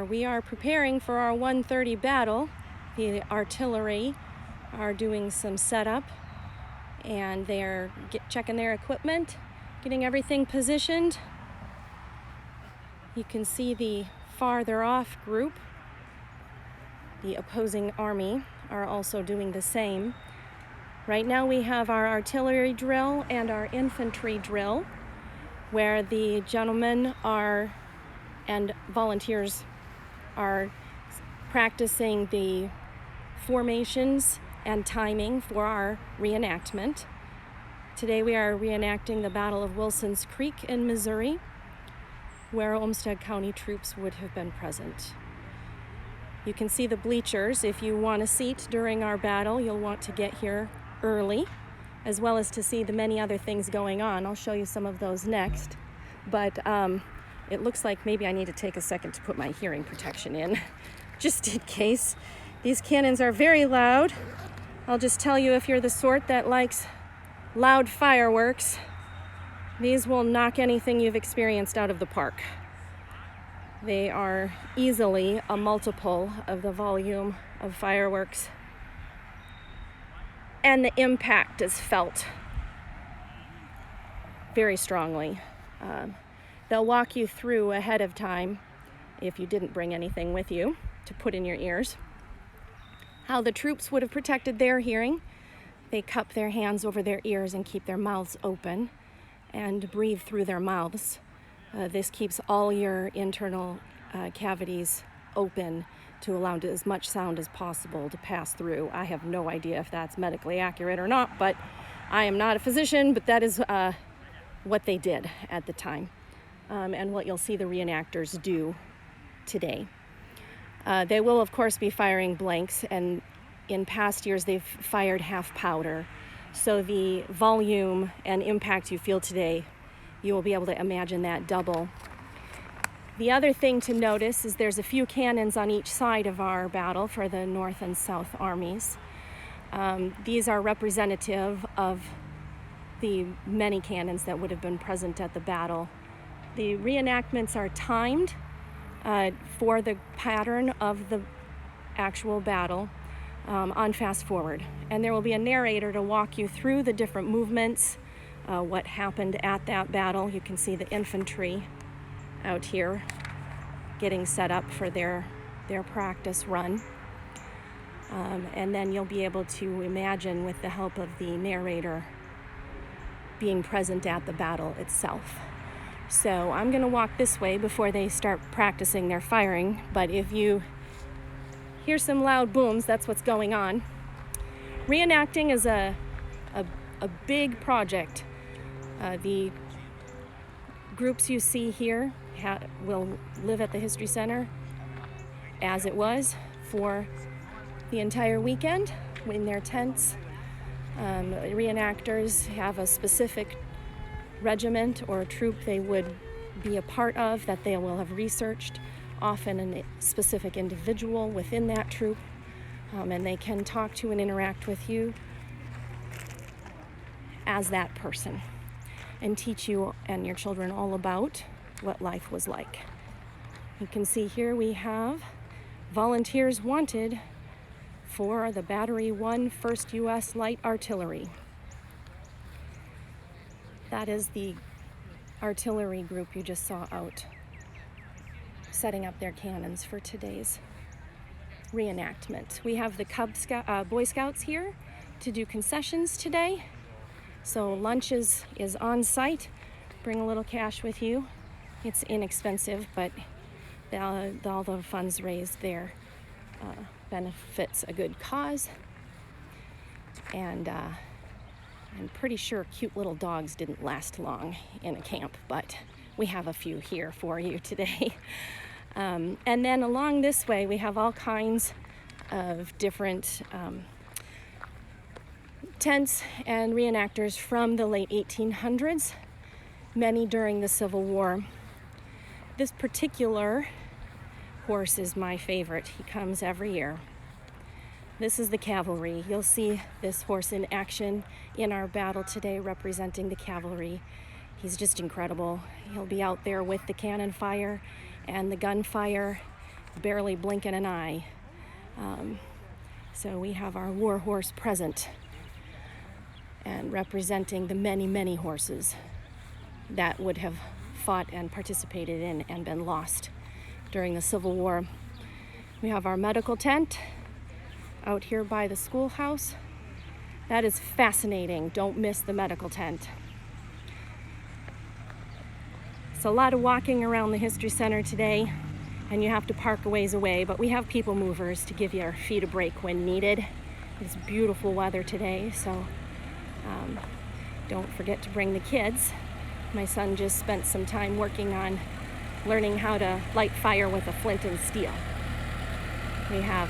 We are preparing for our 1:30 battle. The artillery are doing some setup and they're checking their equipment, getting everything positioned. You can see the farther off group, the opposing army, are also doing the same. Right now we have our artillery drill and our infantry drill, where the gentlemen and volunteers are practicing the formations and timing for our reenactment. Today we are reenacting the Battle of Wilson's Creek in Missouri, where Olmsted County troops would have been present. You can see the bleachers. If you want a seat during our battle, you'll want to get here early, as well as to see the many other things going on. I'll show you some of those next, but it looks like maybe I need to take a second to put my hearing protection in, just in case. These cannons are very loud. I'll just tell you, if you're the sort that likes loud fireworks, these will knock anything you've experienced out of the park. They are easily a multiple of the volume of fireworks, and the impact is felt very strongly. They'll walk you through ahead of time, if you didn't bring anything with you to put in your ears, how the troops would have protected their hearing. They cup their hands over their ears and keep their mouths open and breathe through their mouths. This keeps all your internal cavities open to allow as much sound as possible to pass through. I have no idea if that's medically accurate or not, but I am not a physician, but that is what they did at the time, and what you'll see the reenactors do today. They will, of course, be firing blanks, and in past years they've fired half powder. So the volume and impact you feel today, you will be able to imagine that double. The other thing to notice is there's a few cannons on each side of our battle for the North and South armies. These are representative of the many cannons that would have been present at the battle. The reenactments are timed for the pattern of the actual battle on fast forward. And there will be a narrator to walk you through the different movements, what happened at that battle. You can see the infantry out here getting set up for their practice run. And then you'll be able to imagine, with the help of the narrator, being present at the battle itself. So I'm going to walk this way before they start practicing their firing, but if you hear some loud booms, that's what's going on. Reenacting is a big project. The groups you see here will live at the History Center as it was for the entire weekend in their tents. Reenactors have a specific regiment or troop they would be a part of that they will have researched, often a specific individual within that troop, and they can talk to and interact with you as that person and teach you and your children all about what life was like. You can see here we have volunteers wanted for the Battery 1 1st U.S. Light Artillery. That is the artillery group you just saw out setting up their cannons for today's reenactment. We have the Boy Scouts here to do concessions today. So lunch is on site. Bring a little cash with you. It's inexpensive, but all the funds raised there benefits a good cause. And I'm pretty sure cute little dogs didn't last long in a camp, but we have a few here for you today. And then along this way, we have all kinds of different tents and reenactors from the late 1800s, many during the Civil War. This particular horse is my favorite. He comes every year. This is the Cavalry. You'll see this horse in action in our battle today, representing the Cavalry. He's just incredible. He'll be out there with the cannon fire and the gunfire barely blinking an eye. So we have our war horse present and representing the many, many horses that would have fought and participated in and been lost during the Civil War. We have our medical tent out here by the schoolhouse. That is fascinating. Don't miss the medical tent. It's a lot of walking around the History Center today, and you have to park a ways away, but we have people movers to give your feet a break when needed. It's beautiful weather today, so don't forget to bring the kids. My son just spent some time working on learning how to light fire with a flint and steel. We have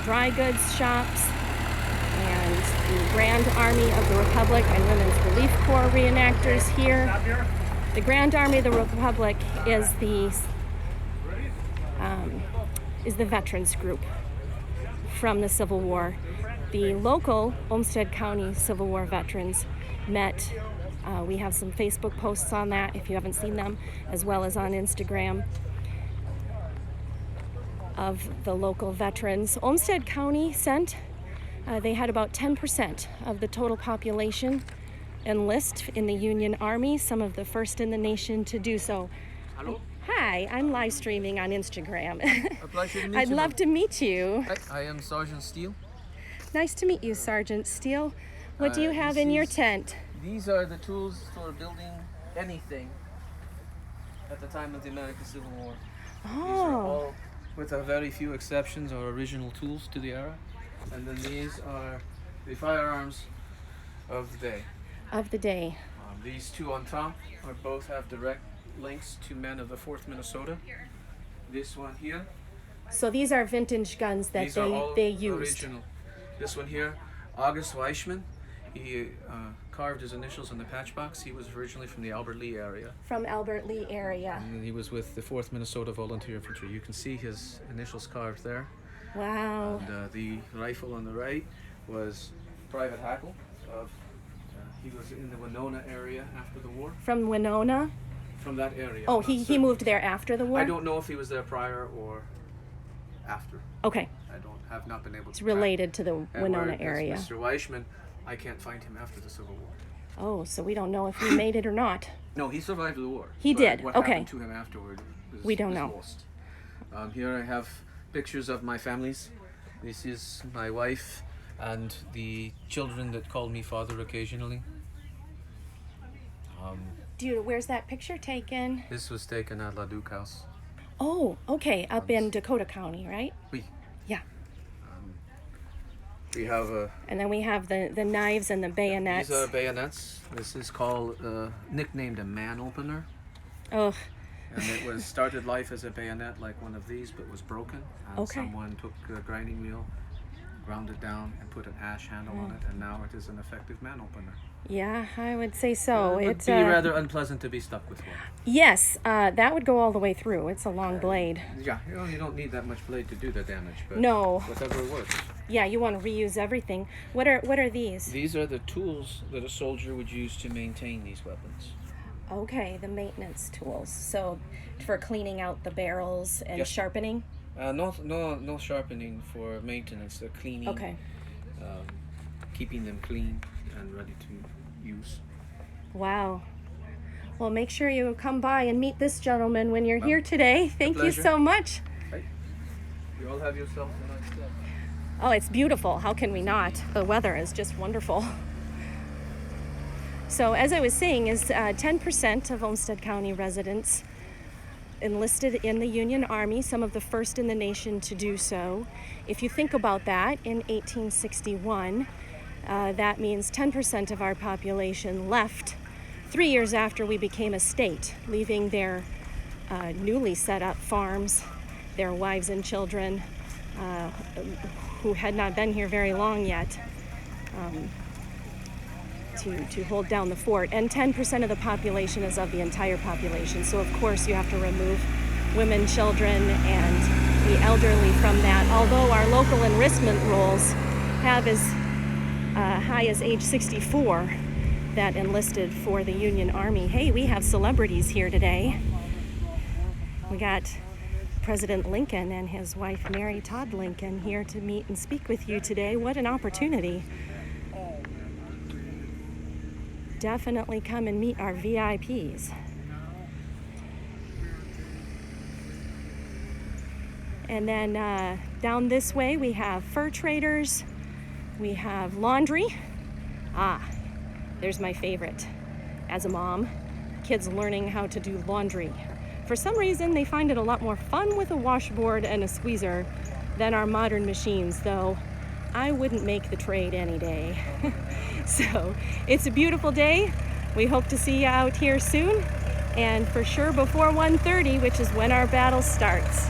dry goods shops and the Grand Army of the Republic and Women's Relief Corps reenactors here. The Grand Army of the Republic is the veterans group from the Civil War. The local Olmsted County Civil War veterans met. We have some Facebook posts on that if you haven't seen them, as well as on Instagram, of the local veterans. Olmsted County sent, they had about 10% of the total population enlist in the Union Army, some of the first in the nation to do so. Hello? Hi, I'm live streaming on Instagram. A pleasure to meet you. I'd love to meet you. I am Sergeant Steele. Nice to meet you, Sergeant Steele. What do you have in your tent? These are the tools for building anything at the time of the American Civil War. These are all, with a very few exceptions, are original tools to the era. And then these are the firearms of the day. Of the day. These two on top both have direct links to men of the 4th Minnesota. This one here. So these are vintage guns that these are all they used. Original. This one here, August Weishman. He carved his initials on the patch box. He was originally from the Albert Lee area. From Albert Lee area. And he was with the 4th Minnesota Volunteer Infantry. You can see his initials carved there. Wow. And the rifle on the right was Private Hackle. He was in the Winona area after the war. From Winona? From that area. Oh, he moved there after the war? I don't know if he was there prior or after. Okay. Have not been able to. It's related to the Winona area. Mr. Weishman, I can't find him after the Civil War. Oh, so we don't know if he made it or not. No, he survived the war. He did. What Okay. happened to him afterward we don't know. Lost. Here I have pictures of my families. This is my wife and the children that call me father occasionally. Dude, where's that picture taken? This was taken at La Duke House. Oh, okay, up in Dakota County, right? Oui. Yeah. We have and then we have the knives and the bayonets. These are bayonets. This is called, nicknamed a man opener. Oh. And it was started life as a bayonet like one of these, but was broken. And someone took a grinding wheel, ground it down, and put an ash handle on it, and now it is an effective man opener. Yeah, I would say so. It would be rather unpleasant to be stuck with one. Yes, that would go all the way through. It's a long blade. Yeah, you don't need that much blade to do the damage, but no. Whatever works. Yeah, you want to reuse everything. What are these? These are the tools that a soldier would use to maintain these weapons. Okay, the maintenance tools. So for cleaning out the barrels and sharpening? No sharpening for maintenance. They're cleaning. Okay. Keeping them clean and ready to use. Wow. Well, make sure you come by and meet this gentleman when you're here today. Thank you so much. Right. You all have yourself a nice day. Oh, it's beautiful. How can we not? The weather is just wonderful. So as I was saying, is 10% of Olmsted County residents enlisted in the Union Army, some of the first in the nation to do so. If you think about that, in 1861, that means 10% of our population left 3 years after we became a state, leaving their newly set up farms, their wives and children who had not been here very long yet, to hold down the fort. And 10% of the population is of the entire population. So of course you have to remove women, children, and the elderly from that. Although our local enlistment rules have as high as age 64 that enlisted for the Union Army. Hey, we have celebrities here today. We got President Lincoln and his wife Mary Todd Lincoln here to meet and speak with you today. What an opportunity. Definitely come and meet our VIPs. And then down this way we have fur traders, we have laundry. There's my favorite. As a mom, kids learning how to do laundry. For some reason, they find it a lot more fun with a washboard and a squeezer than our modern machines, though I wouldn't make the trade any day. So it's a beautiful day. We hope to see you out here soon, and for sure before 1:30, which is when our battle starts.